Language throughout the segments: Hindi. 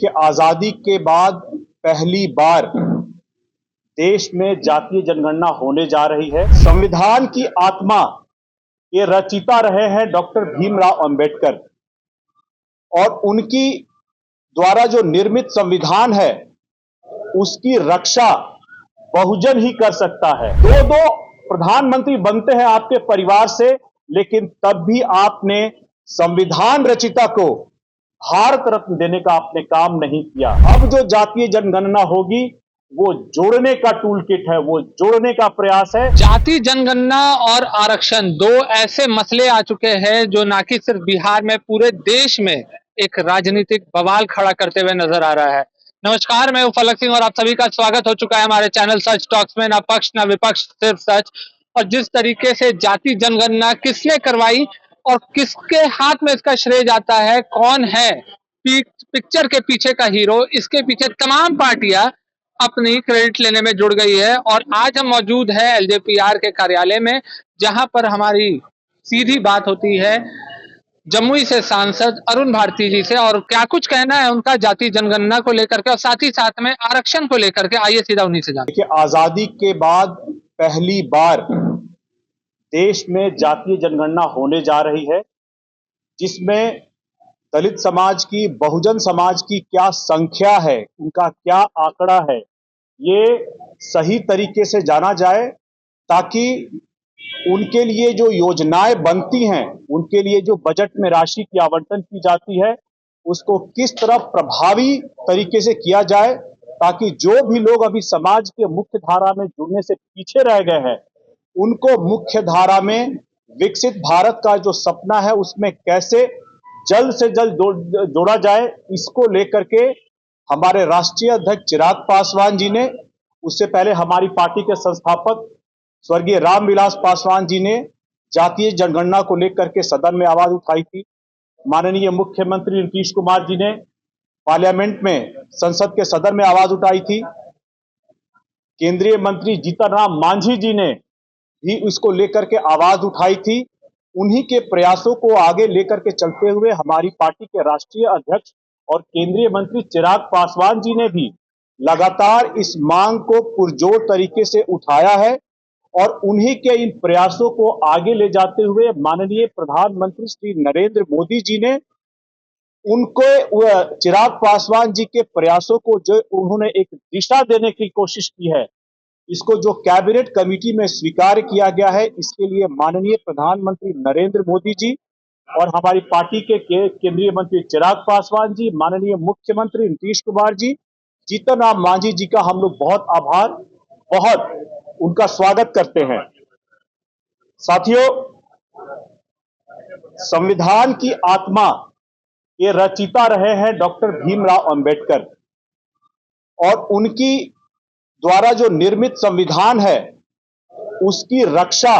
देखिए, आजादी के बाद पहली बार देश में जातीय जनगणना होने जा रही है। संविधान की आत्मा ये रचयिता रहे हैं डॉक्टर भीमराव अंबेडकर, और उनकी द्वारा जो निर्मित संविधान है उसकी रक्षा बहुजन ही कर सकता है। दो दो प्रधानमंत्री बनते हैं आपके परिवार से, लेकिन तब भी आपने संविधान रचयिता को भारत रत्न देने का आपने काम नहीं किया। अब जो जातीय जनगणना होगी वो जोड़ने का टूल किट है, वो जोड़ने का प्रयास है। जाति जनगणना और आरक्षण दो ऐसे मसले आ चुके हैं जो ना कि सिर्फ बिहार में, पूरे देश में एक राजनीतिक बवाल खड़ा करते हुए नजर आ रहा है। नमस्कार, मैं हूं फलक सिंह और आप सभी का स्वागत हो चुका है हमारे चैनल सच टॉक्स में। ना पक्ष ना विपक्ष, सिर्फ सच। और जिस तरीके से जाति जनगणना किसने करवाई और किसके हाथ में इसका श्रेय जाता है, कौन है पिक्चर के पीछे का हीरो, इसके पीछे तमाम पार्टियां अपनी क्रेडिट लेने में जुड़ गई है। और आज हम मौजूद है एलजेपीआर के कार्यालय में, जहां पर हमारी सीधी बात होती है जमुई से सांसद अरुण भारती जी से, और क्या कुछ कहना है उनका जाति जनगणना को लेकर के और साथ ही साथ में आरक्षण को लेकर के। आइए सीधा उन्हीं से जानते हैं। देखिए, आजादी के बाद पहली बार देश में जातीय जनगणना होने जा रही है, जिसमें दलित समाज की, बहुजन समाज की क्या संख्या है, उनका क्या आंकड़ा है, ये सही तरीके से जाना जाए, ताकि उनके लिए जो योजनाएं बनती हैं, उनके लिए जो बजट में राशि की आवंटन की जाती है, उसको किस तरह प्रभावी तरीके से किया जाए, ताकि जो भी लोग अभी समाज के मुख्य धारा में जुड़ने से पीछे रह गए हैं, उनको मुख्य धारा में विकसित भारत का जो सपना है उसमें कैसे जल्द से जल्द जोड़ा जाए, इसको लेकर के हमारे राष्ट्रीय अध्यक्ष चिराग पासवान जी ने, उससे पहले हमारी पार्टी के संस्थापक स्वर्गीय रामविलास पासवान जी ने जातीय जनगणना को लेकर के सदन में आवाज उठाई थी। माननीय मुख्यमंत्री नीतीश कुमार जी ने पार्लियामेंट में, संसद के सदन में आवाज उठाई थी। केंद्रीय मंत्री जीतन राम मांझी जी ने भी इसको लेकर के आवाज उठाई थी। उन्हीं के प्रयासों को आगे लेकर के चलते हुए हमारी पार्टी के राष्ट्रीय अध्यक्ष और केंद्रीय मंत्री चिराग पासवान जी ने भी लगातार इस मांग को पुरजोर तरीके से उठाया है, और उन्हीं के इन प्रयासों को आगे ले जाते हुए माननीय प्रधानमंत्री श्री नरेंद्र मोदी जी ने उनको, चिराग पासवान जी के प्रयासों को जो उन्होंने एक दिशा देने की कोशिश की है, इसको जो कैबिनेट कमेटी में स्वीकार किया गया है, इसके लिए माननीय प्रधानमंत्री नरेंद्र मोदी जी और हमारी पार्टी के केंद्रीय मंत्री चिराग पासवान जी, माननीय मुख्यमंत्री नीतीश कुमार जी, जीतन राम मांझी जी का हम लोग बहुत आभार, बहुत उनका स्वागत करते हैं। साथियों, संविधान की आत्मा ये रचयिता रहे हैं डॉक्टर भीमराव अंबेडकर, और उनकी द्वारा जो निर्मित संविधान है उसकी रक्षा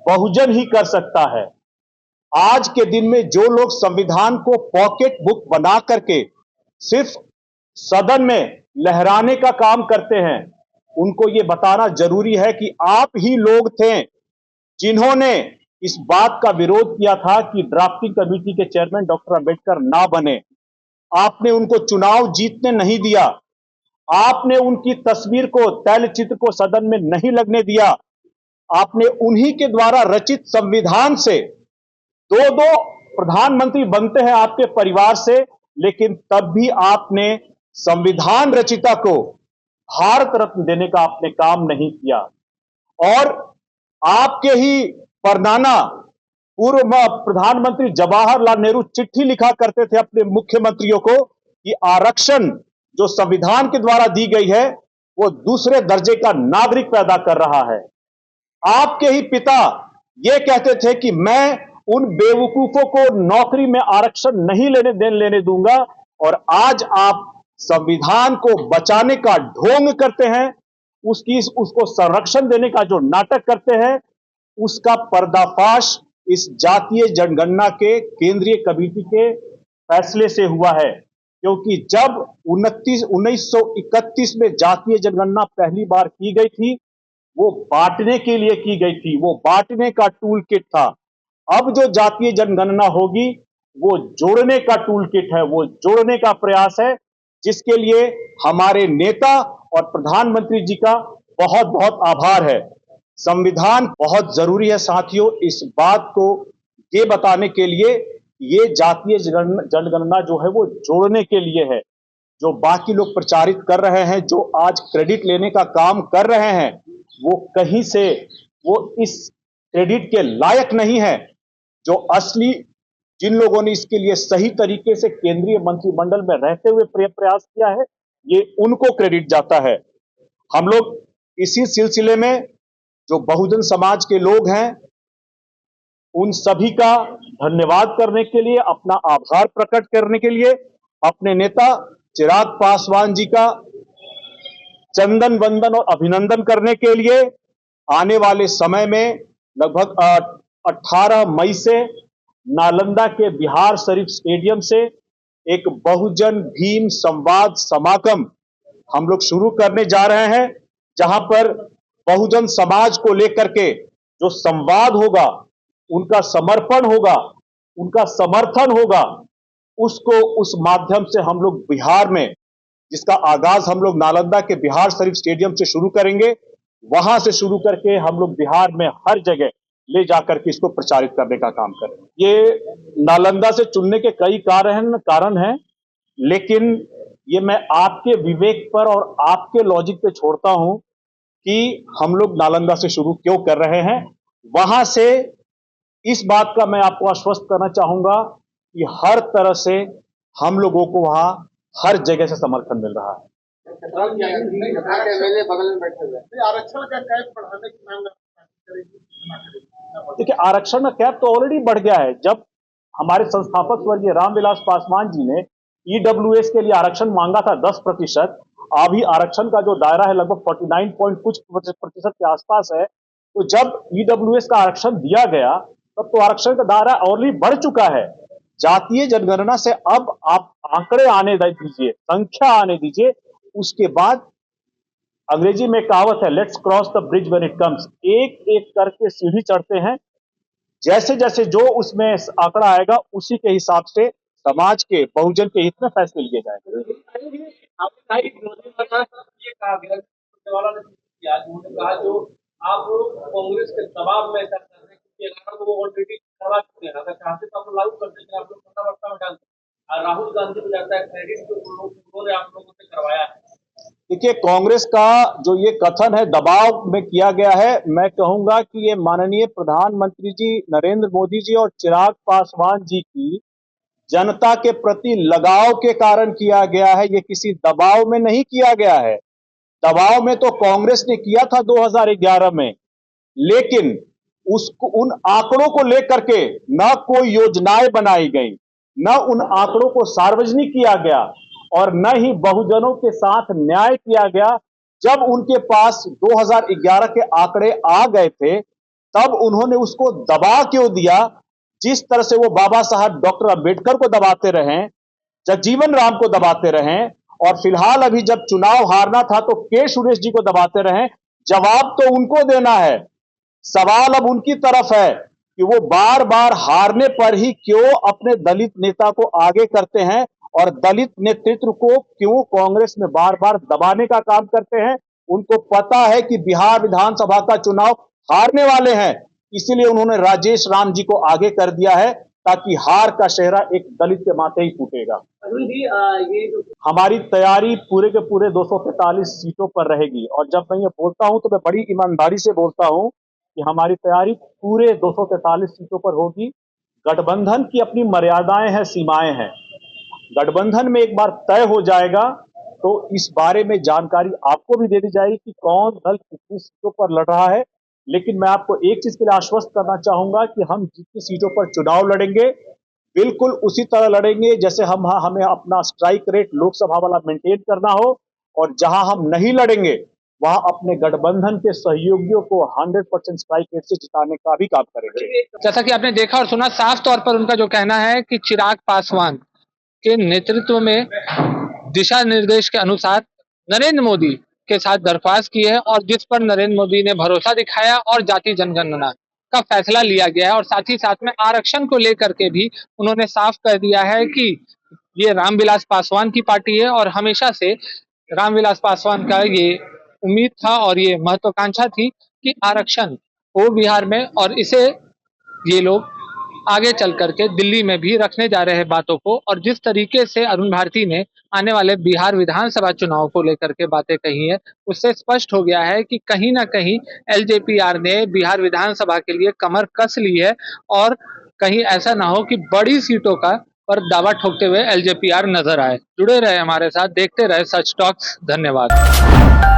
बहुजन ही कर सकता है। आज के दिन में जो लोग संविधान को पॉकेट बुक बना करके सिर्फ सदन में लहराने का काम करते हैं, उनको ये बताना जरूरी है कि आप ही लोग थे जिन्होंने इस बात का विरोध किया था कि ड्राफ्टिंग कमेटी के चेयरमैन डॉक्टर अंबेडकर ना बने। आपने उनको चुनाव जीतने नहीं दिया, आपने उनकी तस्वीर को, तैलचित्र को सदन में नहीं लगने दिया। आपने उन्हीं के द्वारा रचित संविधान से दो दो प्रधानमंत्री बनते हैं आपके परिवार से, लेकिन तब भी आपने संविधान रचयिता को भारत रत्न देने का आपने काम नहीं किया। और आपके ही परनाना पूर्व प्रधानमंत्री जवाहरलाल नेहरू चिट्ठी लिखा करते थे अपने मुख्यमंत्रियों को कि आरक्षण जो संविधान के द्वारा दी गई है वो दूसरे दर्जे का नागरिक पैदा कर रहा है। आपके ही पिता ये कहते थे कि मैं उन बेवकूफों को नौकरी में आरक्षण नहीं लेने दूंगा, और आज आप संविधान को बचाने का ढोंग करते हैं, उसको संरक्षण देने का जो नाटक करते हैं, उसका पर्दाफाश इस जातीय जनगणना के केंद्रीय कमेटी के फैसले से हुआ है। क्योंकि जब 1931 में जातीय जनगणना पहली बार की गई थी, वो बांटने के लिए की गई थी, वो बांटने का टूल किट था। अब जो जातीय जनगणना होगी वो जोड़ने का टूल किट है, वो जोड़ने का प्रयास है, जिसके लिए हमारे नेता और प्रधानमंत्री जी का बहुत बहुत आभार है। संविधान बहुत जरूरी है साथियों, इस बात को ये बताने के लिए, ये जातीय जनगणना जो है वो जोड़ने के लिए है। जो बाकी लोग प्रचारित कर रहे हैं, जो आज क्रेडिट लेने का काम कर रहे हैं, वो कहीं से वो इस क्रेडिट के लायक नहीं है। जो असली जिन लोगों ने इसके लिए सही तरीके से केंद्रीय मंत्रिमंडल में रहते हुए प्रयास किया है, ये उनको क्रेडिट जाता है। हम लोग इसी सिलसिले में जो बहुजन समाज के लोग हैं, उन सभी का धन्यवाद करने के लिए, अपना आभार प्रकट करने के लिए, अपने नेता चिराग पासवान जी का चंदन वंदन और अभिनंदन करने के लिए आने वाले समय में लगभग 18 मई से नालंदा के बिहार शरीफ स्टेडियम से एक बहुजन भीम संवाद समागम हम लोग शुरू करने जा रहे हैं, जहां पर बहुजन समाज को लेकर के जो संवाद होगा, उनका समर्पण होगा, उनका समर्थन होगा, उसको उस माध्यम से हम लोग बिहार में, जिसका आगाज हम लोग नालंदा के बिहार शरीफ स्टेडियम से शुरू करेंगे, वहां से शुरू करके हम लोग बिहार में हर जगह ले जाकर के इसको प्रचारित करने का काम करेंगे। ये नालंदा से चुनने के कई कारण हैं, लेकिन ये मैं आपके विवेक पर और आपके लॉजिक पे छोड़ता हूं कि हम लोग नालंदा से शुरू क्यों कर रहे हैं। वहां से इस बात का मैं आपको आश्वस्त करना चाहूंगा कि हर तरह से हम लोगों को वहां हर जगह से समर्थन मिल रहा है। आरक्षण का कैप बढ़ाने की मांग देखिए, आरक्षण का कैप तो ऑलरेडी बढ़ गया है। जब हमारे संस्थापक स्वर्गीय रामविलास पासवान जी ने ईडब्ल्यूएस के लिए आरक्षण मांगा था 10%, अभी आरक्षण का जो दायरा है लगभग 49 पॉइंट कुछ प्रतिशत के आसपास है। तो जब ईडब्ल्यूएस का आरक्षण दिया गया, तब तो आरक्षण का दायरा ऑलरेडी बढ़ चुका है। जातीय जनगणना से अब आप आंकड़े आने दीजिए, संख्या आने दीजिए, उसके बाद अंग्रेजी में कहावत है, let's cross the bridge when it comes. एक एक करके सीढ़ी चढ़ते हैं, जैसे जैसे जो उसमें आंकड़ा आएगा, उसी के हिसाब से समाज के, बहुजन के हित में फैसले लिए जाएंगे। कहा जो आप कांग्रेस के दबाव में कर रहे हैं, क्योंकि 11 को वो ऑलरेडी करवा चुके हैं, अगर चाहते तो आप लागू कर देते, आप लोग सत्ता में डालते। और राहुल गांधी को जाता है क्रेडिट जो उन्होंने आप लोगों से करवाया है। देखिए, कांग्रेस का जो ये कथन है दबाव में किया गया है, मैं कहूंगा कि ये माननीय प्रधानमंत्री जी नरेंद्र मोदी जी और चिराग पासवान जी की जनता के प्रति लगाव के कारण किया गया है। ये किसी दबाव में नहीं किया गया है। दबाव में तो कांग्रेस ने किया था 2011 में, लेकिन उसको, उन आंकड़ों को लेकर के न कोई योजनाएं बनाई गई, न उन आंकड़ों को सार्वजनिक किया गया, और न ही बहुजनों के साथ न्याय किया गया। जब उनके पास 2011 के आंकड़े आ गए थे, तब उन्होंने उसको दबा क्यों दिया? जिस तरह से वो बाबा साहब डॉक्टर अंबेडकर को दबाते रहे, जगजीवन राम को दबाते रहे, और फिलहाल अभी जब चुनाव हारना था तो के सुरेश जी को दबाते रहे। जवाब तो उनको देना है। सवाल अब उनकी तरफ है कि वो बार बार हारने पर ही क्यों अपने दलित नेता को आगे करते हैं, और दलित नेतृत्व को क्यों कांग्रेस में बार बार दबाने का काम करते हैं। उनको पता है कि बिहार विधानसभा का चुनाव हारने वाले हैं, इसीलिए उन्होंने राजेश राम जी को आगे कर दिया है, ताकि हार का सेहरा एक दलित के माथे ही फूटेगा। हमारी तैयारी पूरे के पूरे 243 सीटों पर रहेगी, और जब मैं ये बोलता हूं तो मैं बड़ी ईमानदारी से बोलता हूं कि हमारी तैयारी पूरे 243 सीटों पर होगी। गठबंधन की अपनी मर्यादाएं हैं, सीमाएं हैं। गठबंधन में एक बार तय हो जाएगा तो इस बारे में जानकारी आपको भी दे दी जाएगी कि कौन दल कितनी सीटों पर लड़ रहा है। लेकिन मैं आपको एक चीज के लिए आश्वस्त करना चाहूंगा कि हम जितनी सीटों पर चुनाव लड़ेंगे, बिल्कुल उसी तरह लड़ेंगे जैसे हमें अपना स्ट्राइक रेट लोकसभा वाला मेंटेन करना हो, और जहां हम नहीं लड़ेंगे वहां अपने गठबंधन के सहयोगियों को 100% स्ट्राइक रेट से जिताने का भी काम करेंगे। जैसा कि आपने देखा और सुना, साफ तौर पर उनका जो कहना है कि चिराग पासवान के नेतृत्व में दिशा निर्देश के अनुसार नरेंद्र मोदी के साथ दरख्वास्त की है, और जिस पर नरेंद्र मोदी ने भरोसा दिखाया और जाति जनगणना का फैसला लिया गया है। और साथ ही साथ में आरक्षण को लेकर के भी उन्होंने साफ कर दिया है कि ये रामविलास पासवान की पार्टी है और हमेशा से रामविलास पासवान का ये उम्मीद था और ये महत्वाकांक्षा थी कि आरक्षण हो बिहार में, और इसे ये लोग आगे चल करके दिल्ली में भी रखने जा रहे हैं बातों को। और जिस तरीके से अरुण भारती ने आने वाले बिहार विधानसभा चुनाव को लेकर के बातें कही है, उससे स्पष्ट हो गया है कि कहीं ना कहीं एलजेपीआर ने बिहार विधानसभा के लिए कमर कस ली है, और कहीं ऐसा ना हो कि बड़ी सीटों का पर दावा ठोकते हुए एलजेपीआर नजर आए। जुड़े रहे हमारे साथ, देखते रहे सच टॉक्स। धन्यवाद।